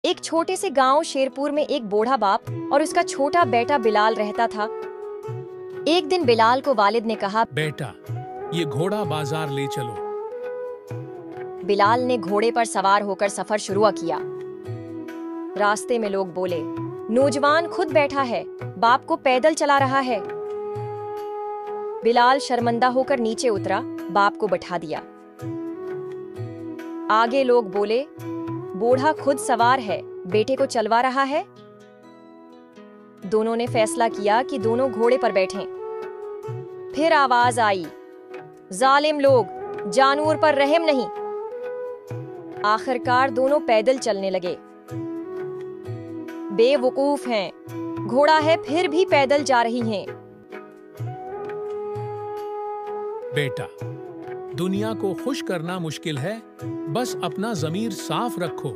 एक छोटे से गांव शेरपुर में एक बूढ़ा बाप और उसका छोटा बेटा बिलाल रहता था। एक दिन बिलाल को वालिद ने कहा, बेटा, ये घोड़ा बाजार ले चलो। बिलाल ने घोड़े पर सवार होकर सफर शुरू किया। रास्ते में लोग बोले, नौजवान खुद बैठा है, बाप को पैदल चला रहा है। बिलाल शर्मिंदा होकर नीचे उतरा, बाप को बैठा दिया। आगे लोग बोले, बूढ़ा खुद सवार है, बेटे को चलवा रहा है। दोनों ने फैसला किया कि दोनों घोड़े पर बैठें। फिर आवाज आई, जालिम लोग, जानवर पर रहम नहीं। आखिरकार दोनों पैदल चलने लगे। बेवकूफ हैं, घोड़ा है फिर भी पैदल जा रही हैं। बेटा, दुनिया को खुश करना मुश्किल है, बस अपना ज़मीर साफ रखो।